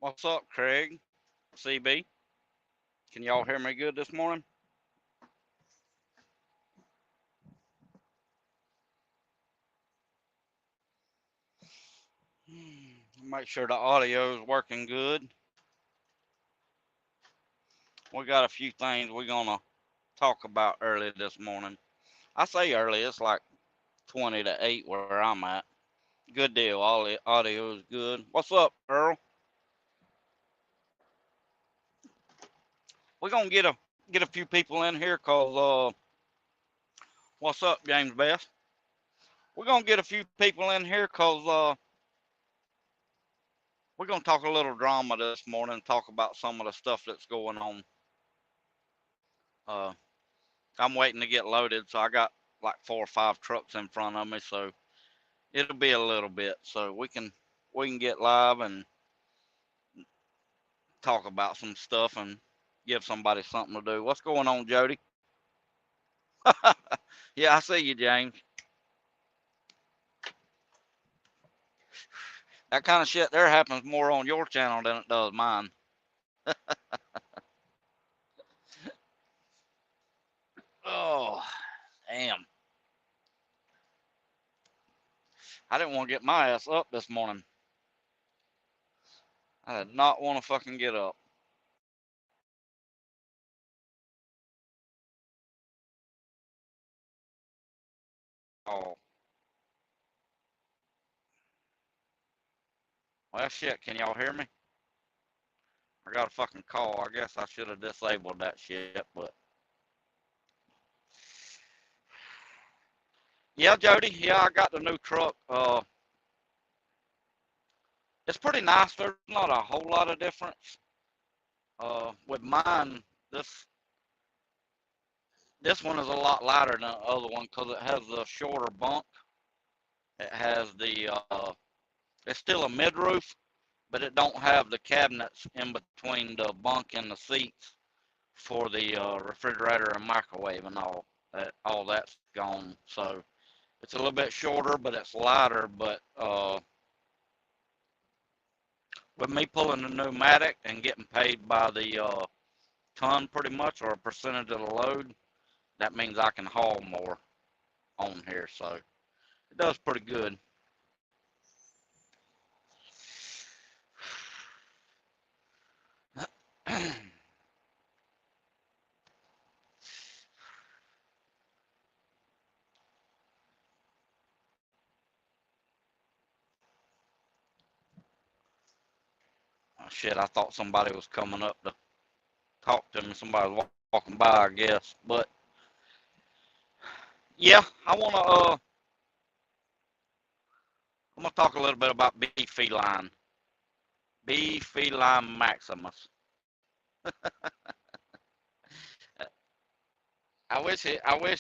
What's up, Craig? CB? Can y'all hear me good this morning? Make sure the audio is working good. We got a few things we're gonna talk about early this morning. I say early, it's like 20 to 8 where I'm at. Good deal. All the audio is good. What's up, Earl? We're gonna get a few people in here cause what's up, James Best? We're gonna get a few people in here cause we're gonna talk a little drama this morning, talk about some of the stuff that's going on. Uh, I'm waiting to get loaded, so I got like 4 or 5 trucks in front of me, so it'll be a little bit, so we can get live and talk about some stuff and give somebody something to do. What's going on, Jody? Yeah, I see you, James. That kind of shit there happens more on your channel than it does mine. Oh, damn. I didn't want to get my ass up this morning. I did not want to fucking get up. Oh, well, shit. Can y'all hear me? I got a fucking call. I guess I should have disabled that shit, but yeah, Jody. Yeah, I got the new truck. It's pretty nice. There's not a whole lot of difference. With mine, this one is a lot lighter than the other one because it has the shorter bunk. It has it's still a mid roof, but it don't have the cabinets in between the bunk and the seats for the refrigerator and microwave and all. All that's gone. So it's a little bit shorter, but it's lighter. But with me pulling the pneumatic and getting paid by the ton pretty much or a percentage of the load, that means I can haul more on here. So it does pretty good. Oh shit, I thought somebody was coming up to talk to me. Somebody was walking by, I guess. But yeah, I'm gonna talk a little bit about B feline. B feline maximus. I wish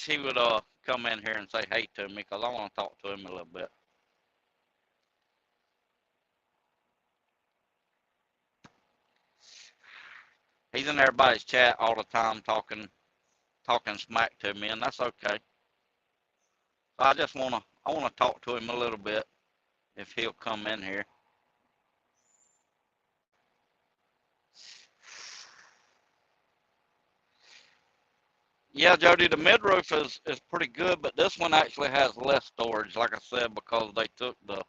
he would come in here and say hey to me because I want to talk to him a little bit. He's in everybody's chat all the time talking smack to me, and that's okay. So I wanna talk to him a little bit if he'll come in here. Yeah, Jody, the mid roof is pretty good, but this one actually has less storage, like I said, because they took the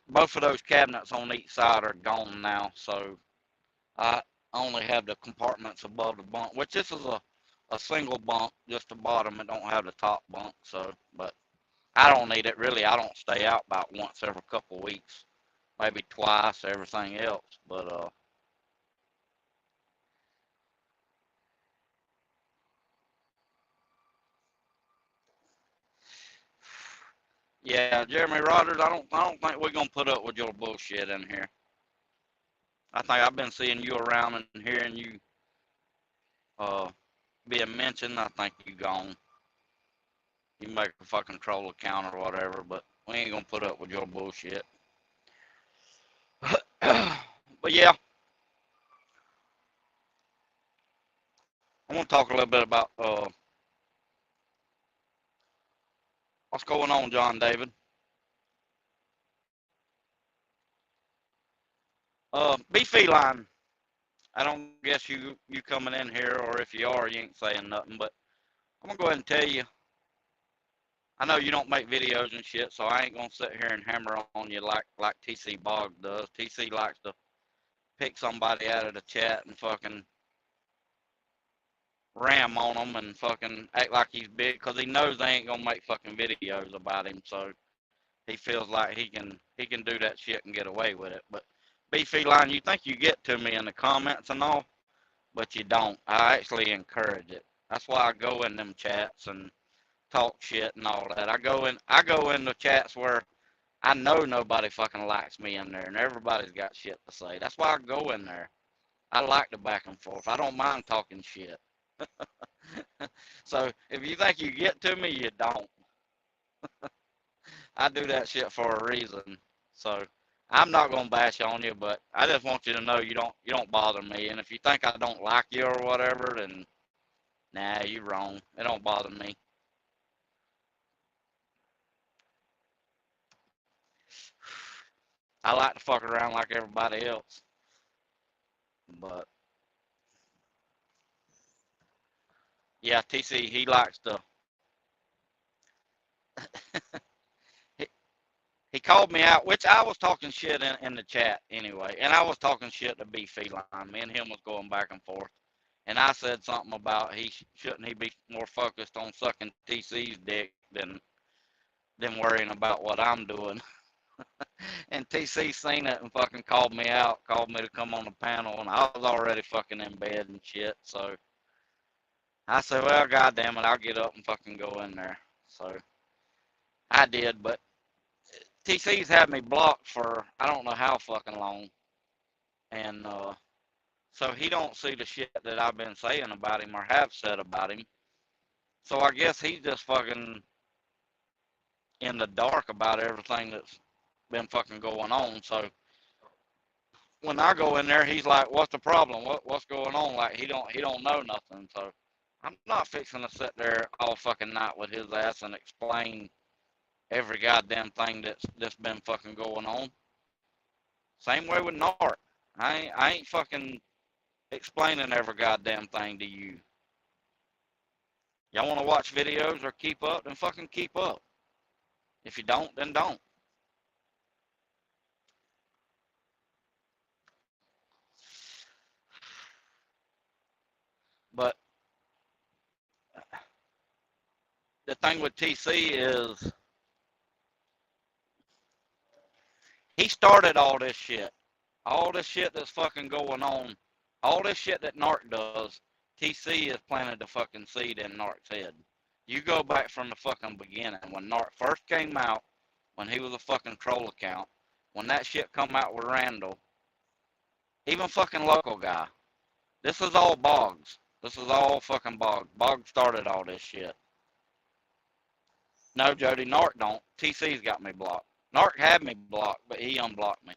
both of those cabinets on each side are gone now. So I only have the compartments above the bunk, which this is a single bunk, just the bottom. It don't have the top bunk. So, but I don't need it really. I don't stay out about once every couple of weeks, maybe twice. Everything else, but yeah, Jeremy Rogers. I don't think we're gonna put up with your bullshit in here. I think I've been seeing you around and hearing you uh being mentioned. I think you gone. You make a fucking troll account or whatever, but we ain't gonna put up with your bullshit. But yeah, I want to talk a little bit about what's going on, John David. Be feline. I don't guess you coming in here, or if you are, you ain't saying nothing. But I'm gonna go ahead and tell you. I know you don't make videos and shit, so I ain't gonna sit here and hammer on you like TC Bog does. TC likes to pick somebody out of the chat and fucking ram on them and fucking act like he's big, because he knows they ain't gonna make fucking videos about him. So he feels like he can do that shit and get away with it. But B Feline, you think you get to me in the comments and all, but you don't. I actually encourage it. That's why I go in them chats and talk shit and all that. I go in the chats where I know nobody fucking likes me in there and everybody's got shit to say. That's why I go in there. I like the back and forth. I don't mind talking shit. So if you think you get to me, you don't. I do that shit for a reason. So I'm not gonna bash on you, but I just want you to know you don't bother me. And if you think I don't like you or whatever, then nah, you wrong. It don't bother me. I like to fuck around like everybody else, but yeah, TC he likes to. he, he called me out, which I was talking shit in the chat anyway, and I was talking shit to B Feline. Me and him was going back and forth, and I said something about shouldn't he be more focused on sucking TC's dick than worrying about what I'm doing. And TC seen it and fucking called me out, called me to come on the panel, and I was already fucking in bed and shit. So I said, well, goddamn it, I'll get up and fucking go in there. So I did, but TC's had me blocked for I don't know how fucking long, and so he don't see the shit that I've been saying about him or have said about him. So I guess he's just fucking in the dark about everything that's been fucking going on. So when I go in there, he's like, "What's the problem? What's going on?" Like he don't know nothing. So I'm not fixing to sit there all fucking night with his ass and explain every goddamn thing that's been fucking going on. Same way with Nart. I ain't fucking explaining every goddamn thing to you. Y'all want to watch videos or keep up? Then fucking keep up. If you don't, then don't. But the thing with TC is he started all this shit. All this shit that's fucking going on. All this shit that Narc does, TC is planted the fucking seed in Narc's head. You go back from the fucking beginning. When Narc first came out, when he was a fucking troll account, when that shit come out with Randall, even fucking local guy. This is all Boggs. This is all fucking Boggs. Boggs started all this shit. No, Jody, Narc don't. TC's got me blocked. Narc had me blocked, but he unblocked me.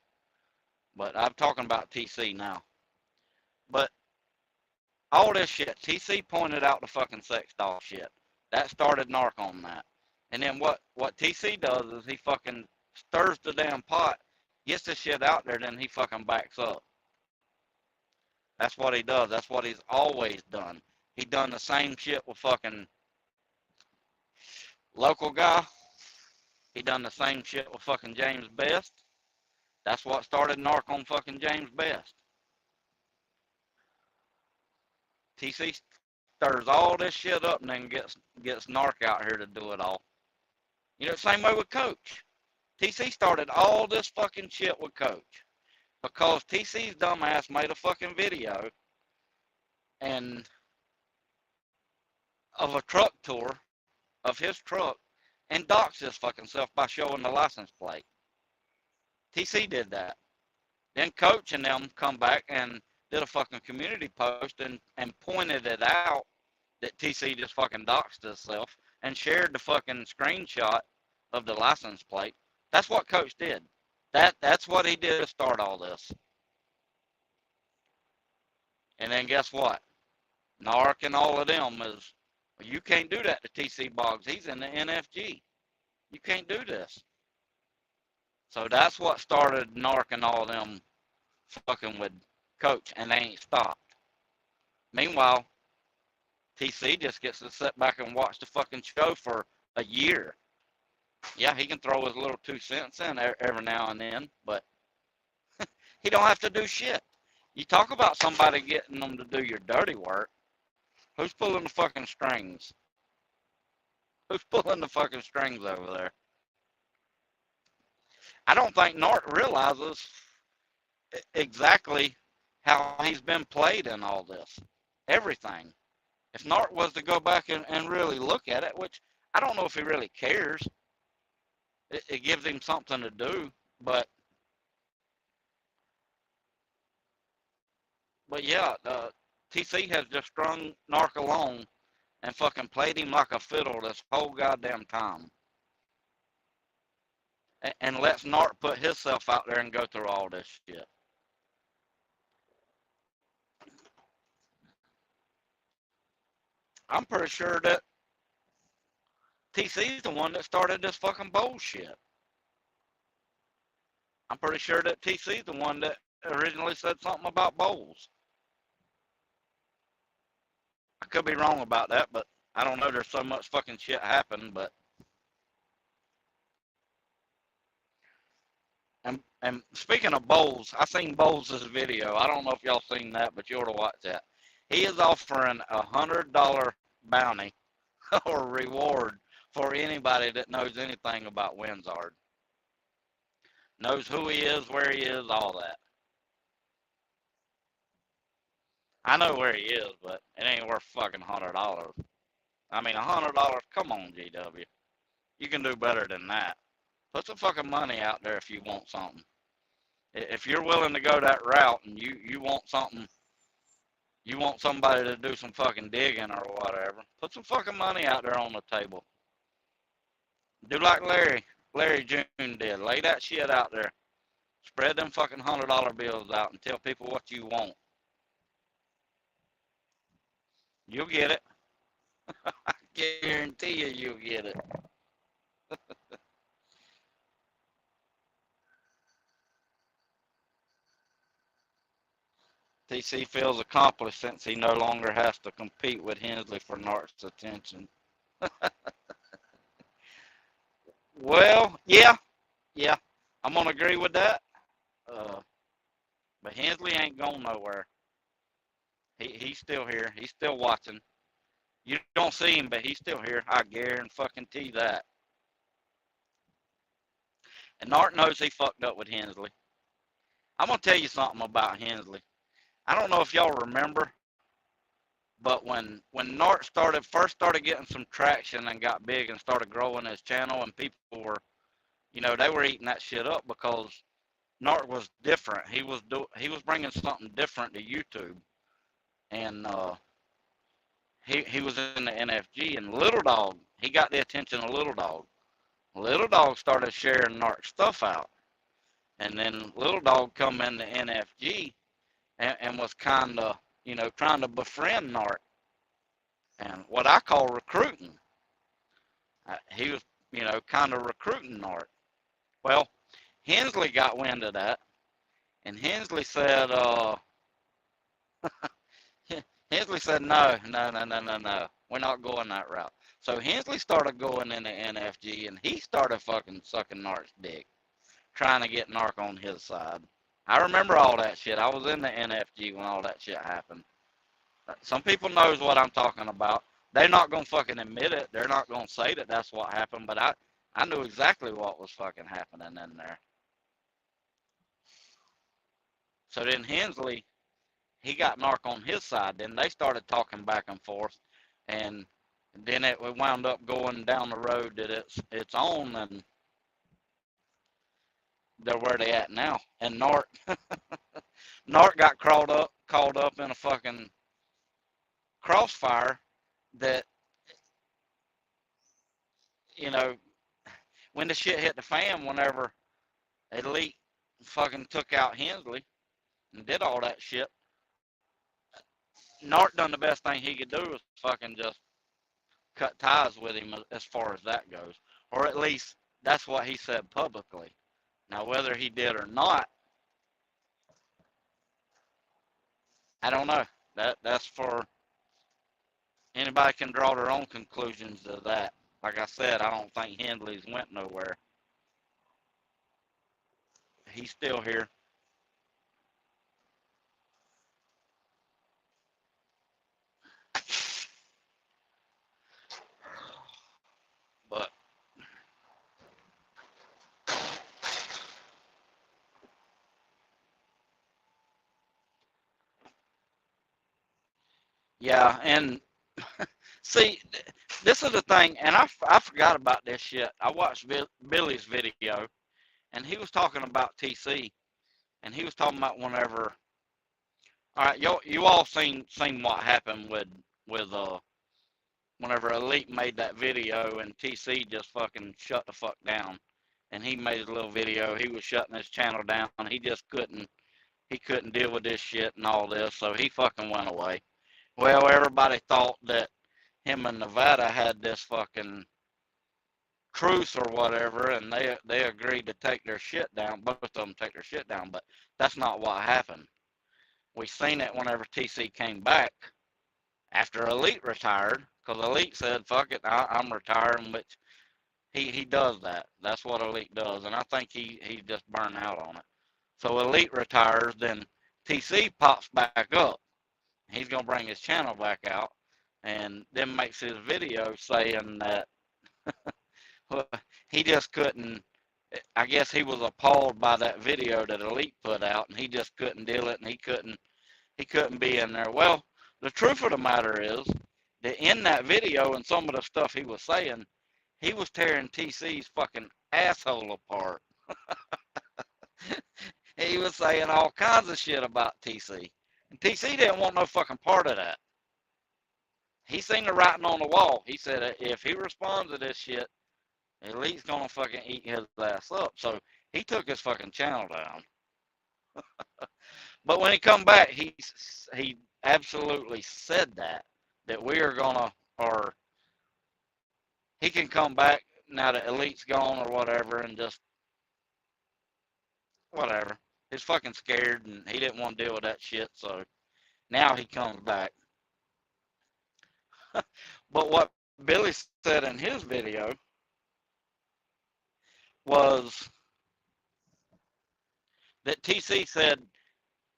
But I'm talking about TC now. But all this shit, TC pointed out the fucking sex doll shit. That started Narc on that. And then what TC does is he fucking stirs the damn pot, gets the shit out there, then he fucking backs up. That's what he does. That's what he's always done. He done the same shit with fucking local guy. He done the same shit with fucking James Best. That's what started Narc on fucking James Best. TC stirs all this shit up and then gets Narc out here to do it all. You know, same way with Coach. TC started all this fucking shit with Coach because TC's dumbass made a fucking video and of a truck tour of his truck and doxed his fucking self by showing the license plate. TC did that. Then Coach and them come back and did a fucking community post and pointed it out that TC just fucking doxed himself and shared the fucking screenshot of the license plate. That's what Coach did. That's what he did to start all this. And then guess what? Narc and all of them is, well, you can't do that to TC Boggs. He's in the NFG. You can't do this. So that's what started Narc and all of them fucking with Coach, and they ain't stopped. Meanwhile, TC just gets to sit back and watch the fucking show for a year. Yeah, he can throw his little 2 cents in every now and then, but he don't have to do shit. You talk about somebody getting them to do your dirty work. Who's pulling the fucking strings? Who's pulling the fucking strings over there? I don't think Nart realizes exactly how he's been played in all this. Everything. If Nart was to go back and really look at it, which I don't know if he really cares, it gives him something to do, but yeah, TC has just strung Narc along and fucking played him like a fiddle this whole goddamn time. And lets Narc put himself out there and go through all this shit. I'm pretty sure that TC's the one that started this fucking bullshit. I'm pretty sure that TC's the one that originally said something about bowls. I could be wrong about that, but I don't know. There's so much fucking shit happened, but and speaking of Bowles, I seen Bowles' video. I don't know if y'all seen that, but you ought to watch that. He is offering $100 bounty or reward for anybody that knows anything about Windsard. Knows who he is, where he is, all that. I know where he is, but it ain't worth fucking $100. I mean, $100, come on, GW. You can do better than that. Put some fucking money out there if you want something. If you're willing to go that route and you want something, you want somebody to do some fucking digging or whatever, put some fucking money out there on the table. Do like Larry June did. Lay that shit out there. Spread them fucking $100 bills out and tell people what you want. You'll get it. I guarantee you'll get it. TC feels accomplished since he no longer has to compete with Hensley for Nart's attention. Well, yeah, I'm gonna agree with that. But Hensley ain't going nowhere. He's still here. He's still watching. You don't see him, but he's still here. I guarantee that. And Nart knows he fucked up with Hensley. I'm gonna tell you something about Hensley. I don't know if y'all remember, but when Nart first started getting some traction and got big and started growing his channel, and people were, they were eating that shit up because Nart was different. He was bringing something different to YouTube, and he was in the NFG. And Little Dog, he got the attention of Little Dog. Little Dog started sharing Nart's stuff out, and then Little Dog come in the NFG and was kind of, trying to befriend Nart, and what I call recruiting. He was, kind of recruiting Nart. Well, Hensley got wind of that, and Hensley said, Hensley said, no, we're not going that route. So Hensley started going in the NFG, and he started fucking sucking Narc's dick, trying to get Narc on his side. I remember all that shit. I was in the NFG when all that shit happened. Some people knows what I'm talking about. They're not going to fucking admit it. They're not going to say that that's what happened, but I knew exactly what was fucking happening in there. So then Hensley, he got Narc on his side. Then they started talking back and forth, and then it wound up going down the road that it's on, and they're where they at now. And Nart got caught up in a fucking crossfire that, when the shit hit the fan, whenever Elite fucking took out Hensley and did all that shit, Nart done the best thing he could do was fucking just cut ties with him as far as that goes. Or at least that's what he said publicly. Now, whether he did or not, I don't know. That's for anybody can draw their own conclusions of that. Like I said, I don't think Hindley's went nowhere. He's still here. But yeah, and see, this is the thing, and I forgot about this shit. I watched Billy's video, and he was talking about TC, and he was talking about whenever. All right, you all seen what happened with whenever Elite made that video and TC just fucking shut the fuck down, and he made a little video. He was shutting his channel down. He couldn't deal with this shit and all this, so he fucking went away. Well, everybody thought that him and Nevada had this fucking truce or whatever, and they agreed to take their shit down. Both of them take their shit down, but that's not what happened. We seen it whenever TC came back after Elite retired, because Elite said, "Fuck it, I'm retiring," which he does that. That's what Elite does, and I think he just burned out on it. So Elite retires, then TC pops back up. He's gonna bring his channel back out, and then makes his video saying that well, he just couldn't. I guess he was appalled by that video that Elite put out, and he just couldn't deal it, and he couldn't be in there. Well, the truth of the matter is that in that video and some of the stuff he was saying, he was tearing TC's fucking asshole apart. He was saying all kinds of shit about TC. And TC didn't want no fucking part of that. He seen the writing on the wall. He said if he responds to this shit, Elite's gonna fucking eat his ass up. So he took his fucking channel down. But when he come back, he absolutely said that we are gonna, or he can come back now that Elite's gone or whatever, and just whatever. He's fucking scared, and he didn't want to deal with that shit. So now he comes back. But what Billy said in his video was that TC said,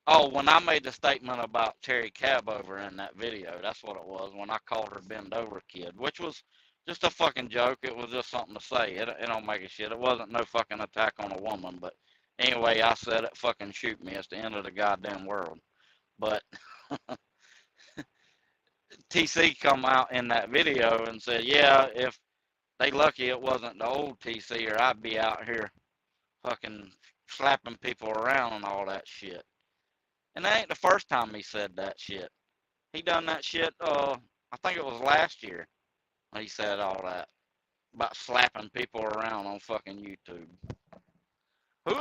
"Oh, when I made the statement about Terry Cab over in that video, that's what it was, when I called her bend over kid," which was just a fucking joke. It was just something to say. It don't make a shit. It wasn't no fucking attack on a woman. But anyway, I said it, fucking shoot me. It's the end of the goddamn world. But TC come out in that video and said, "Yeah, if they lucky it wasn't the old TC, or I'd be out here fucking slapping people around and all that shit." And that ain't the first time he said that shit. He done that shit, I think it was last year when he said all that about slapping people around on fucking YouTube. Who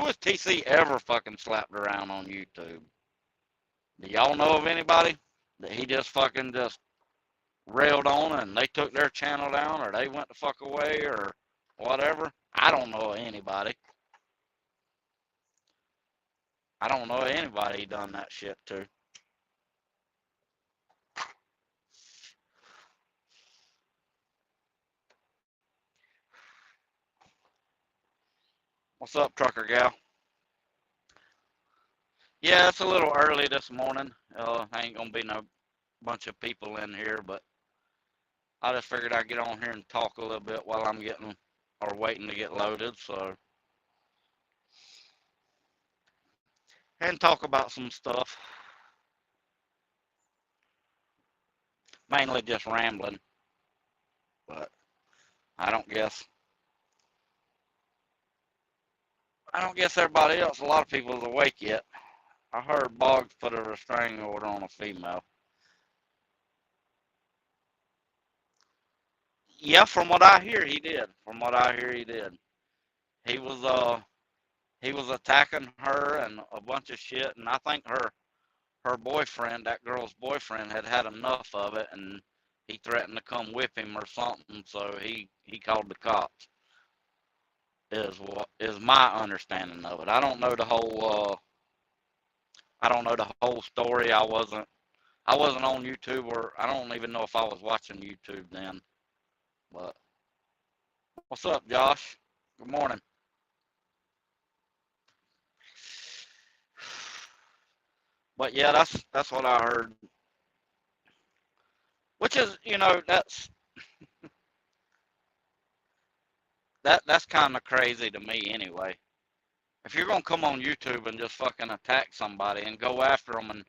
has TC ever fucking slapped around on YouTube? Do y'all know of anybody that he just fucking just railed on and they took their channel down, or they went the fuck away, or whatever? I don't know of anybody. I don't know of anybody he done that shit to. What's up, trucker gal? Yeah, it's a little early this morning. Ain't gonna be no bunch of people in here, but I just figured I'd get on here and talk a little bit while I'm getting, or waiting to get loaded, so. And talk about some stuff. Mainly just rambling. But I don't guess everybody else, a lot of people is awake yet. I heard Boggs put a restraining order on a female. Yeah, from what I hear, he did. From what I hear, he did. He was attacking her and a bunch of shit, and I think her boyfriend, that girl's boyfriend, had had enough of it, and he threatened to come whip him or something. So he called the cops. Is my understanding of it. I don't know the whole I don't know the whole story. I wasn't on YouTube, or I don't even know if I was watching YouTube then. But what's up, Josh? Good morning. But yeah, that's what I heard. Which is, that's kind of crazy to me anyway. If you're gonna come on YouTube and just fucking attack somebody and go after them and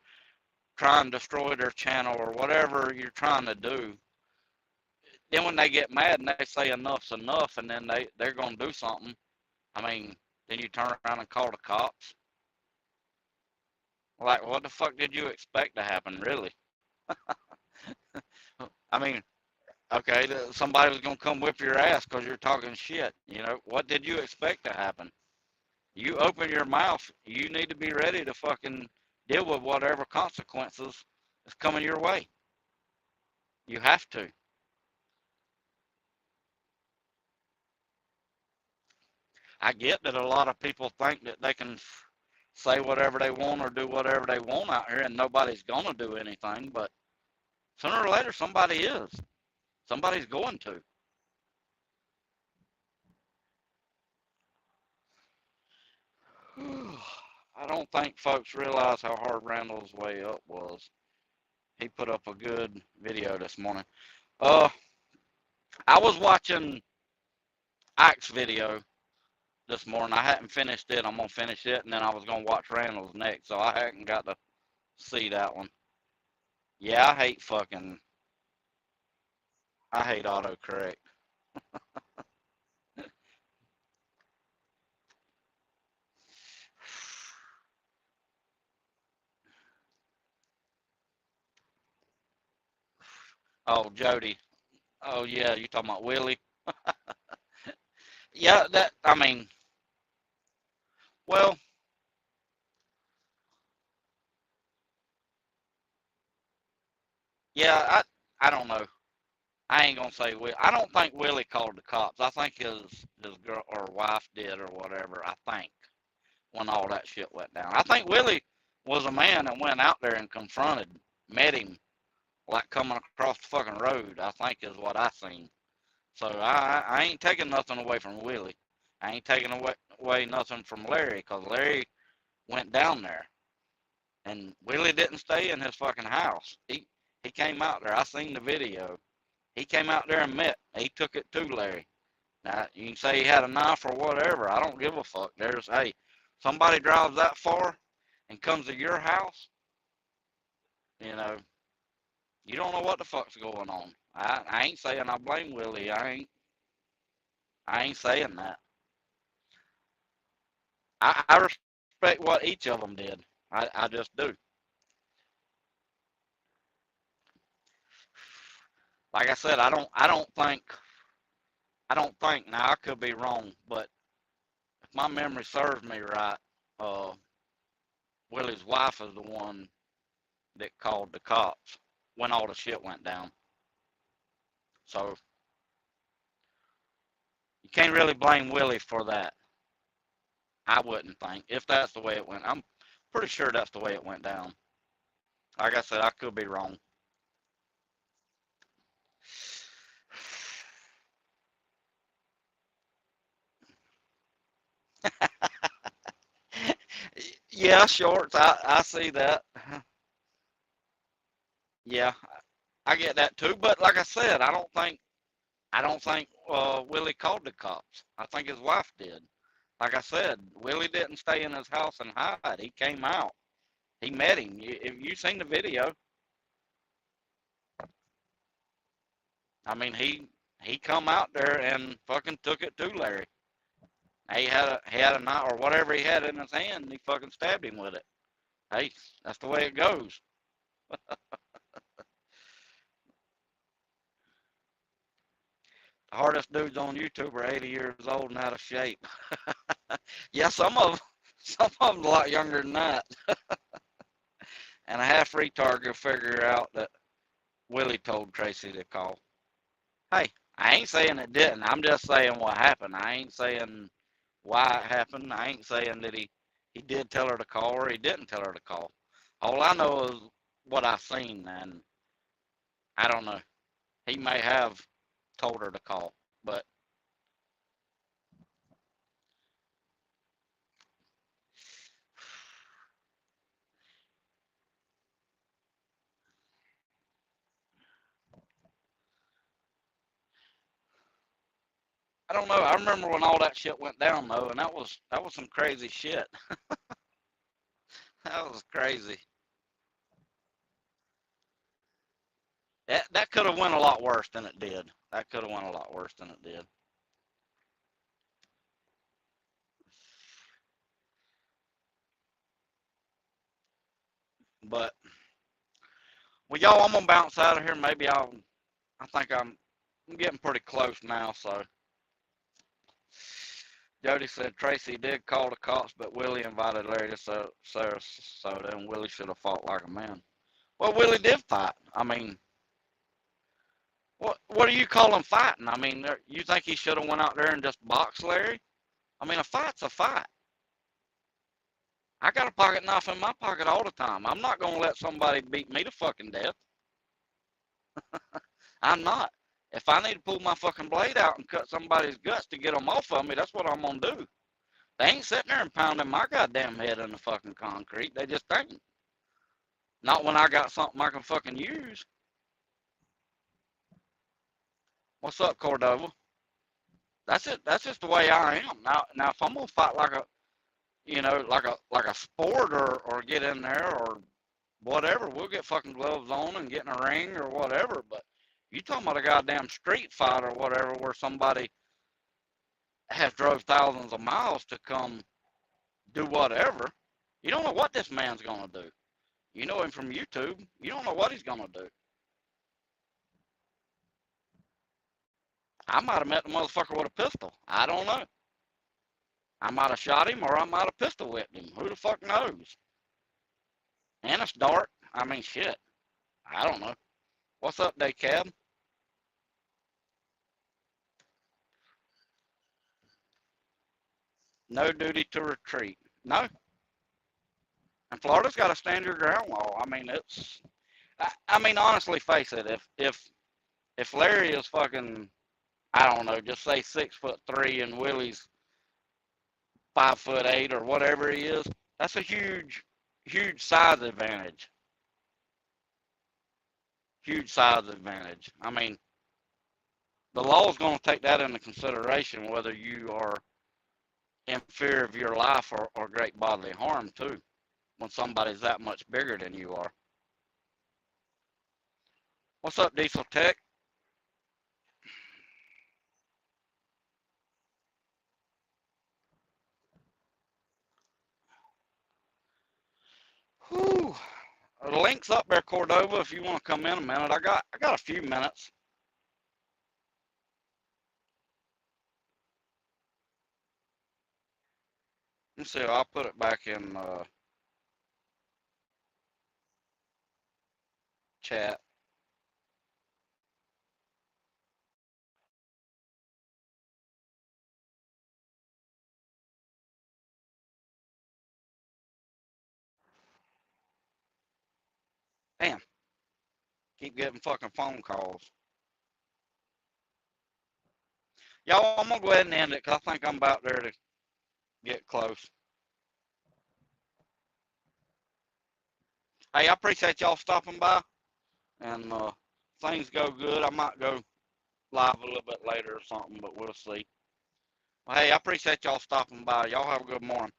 try and destroy their channel or whatever you're trying to do, then when they get mad and they say enough's enough, and then they're gonna do something, I mean, then you turn around and call the cops. Like, what the fuck did you expect to happen, really? I mean, okay, somebody was gonna come whip your ass because you're talking shit. What did you expect to happen? You open your mouth, you need to be ready to fucking deal with whatever consequences is coming your way. You have to. I get that a lot of people think that they can say whatever they want or do whatever they want out here and nobody's gonna do anything, but sooner or later somebody is. Somebody's going to. I don't think folks realize how hard Randall's way up was. He put up a good video this morning. I was watching Ike's video this morning. I hadn't finished it. I'm gonna finish it, and then I was gonna watch Randall's next, so I hadn't got to see that one. Yeah, I hate autocorrect. Oh, Jody. Oh yeah, you talking about Willie? Yeah, I mean, well, yeah, I don't know. I ain't gonna say Will. I don't think Willie called the cops. I think his girl or wife did or whatever. I think when all that shit went down. I think Willie was a man that went out there and confronted, met him like coming across the fucking road. I think is what I seen. So I ain't taking nothing away from Willie. I ain't taking away nothing from Larry, because Larry went down there. And Willie didn't stay in his fucking house. He came out there. I seen the video. He came out there and met. He took it to Larry. Now, you can say he had a knife or whatever. I don't give a fuck. Hey, somebody drives that far and comes to your house, you know, you don't know what the fuck's going on. I ain't saying I blame Willie. I ain't saying that. I respect what each of them did. I just do. Like I said, I don't think, now I could be wrong, but if my memory serves me right, uh, Willie's wife is the one that called the cops when all the shit went down. So you can't really blame Willie for that. I wouldn't think, if that's the way it went. I'm pretty sure that's the way it went down. Like I said, I could be wrong. Yeah, shorts. I see that. Yeah, I get that too. But like I said, I don't think Willie called the cops. I think his wife did. Like I said, Willie didn't stay in his house and hide. He came out. He met him. If you seen the video, I mean, he come out there and fucking took it to Larry. He had a knife or whatever he had in his hand, and he fucking stabbed him with it. Hey, that's the way it goes. The hardest dudes on YouTube are 80 years old and out of shape. Yeah, some of them a lot younger than that. And a half retard will figure out that Willie told Tracy to call. Hey, I ain't saying it didn't. I'm just saying what happened. I ain't saying why it happened. I ain't saying that he did tell her to call or he didn't tell her to call. All I know is what I seen, and I don't know. He may have told her to call, but I don't know. I remember when all that shit went down though, and that was some crazy shit. That was crazy. That could have went a lot worse than it did. That could have went a lot worse than it did. But well, y'all, I'm gonna bounce out of here. Maybe I'll. I think I'm getting pretty close now. So Jody said Tracy did call the cops, but Willie invited Larry to Sarasota, and Willie should have fought like a man. Well, Willie did fight. I mean, what do you call him fighting? I mean, you think he should have went out there and just boxed Larry? I mean, a fight's a fight. I got a pocket knife in my pocket all the time. I'm not gonna let somebody beat me to fucking death. I'm not. If I need to pull my fucking blade out and cut somebody's guts to get them off of me, that's what I'm gonna do. They ain't sitting there and pounding my goddamn head in the fucking concrete. They just ain't. Not when I got something I can fucking use. What's up, Cordova? That's it. That's just the way I am. Now if I'm gonna fight like a, like a sport or get in there or whatever, we'll get fucking gloves on and get in a ring or whatever. But you talking about a goddamn street fight or whatever where somebody has drove thousands of miles to come do whatever. You don't know what this man's gonna do. You know him from YouTube. You don't know what he's gonna do. I might have met the motherfucker with a pistol. I don't know. I might have shot him or I might have pistol whipped him. Who the fuck knows? And it's dark. I mean, shit. I don't know. What's up, day cab? No duty to retreat. No. And Florida's got a stand your ground law. I mean, I mean, honestly, face it. If Larry is fucking, I don't know, just say 6'3" and Willie's 5'8" or whatever he is, that's a huge size advantage. Huge size advantage. I mean, the law is going to take that into consideration whether you are in fear of your life or great bodily harm too, when somebody's that much bigger than you are. What's up, Diesel Tech? Whew. The link's up there, Cordova, if you want to come in a minute. I got a few minutes. Let's see, I'll put it back in chat. Damn, keep getting fucking phone calls. Y'all, I'm going to go ahead and end it because I think I'm about there to get close. Hey, I appreciate y'all stopping by. And things go good. I might go live a little bit later or something, but we'll see. Well, hey, I appreciate y'all stopping by. Y'all have a good morning.